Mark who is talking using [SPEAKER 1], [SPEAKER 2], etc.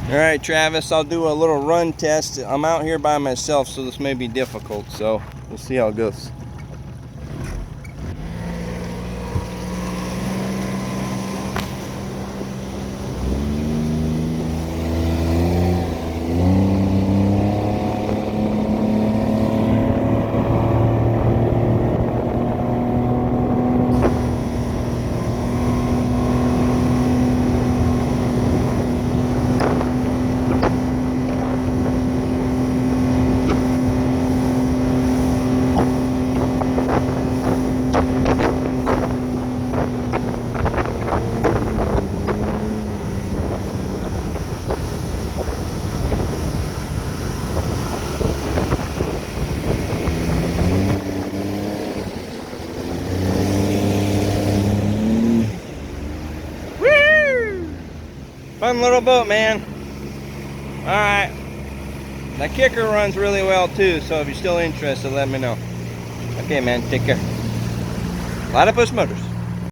[SPEAKER 1] All right, Travis, I'll do a little run test. I'm out here by myself, so this may be difficult, so we'll see how it goes. Fun little boat, man. Alright. That kicker runs really well too, so if you're still interested, let me know. Okay, man, take care. Platypus Motors.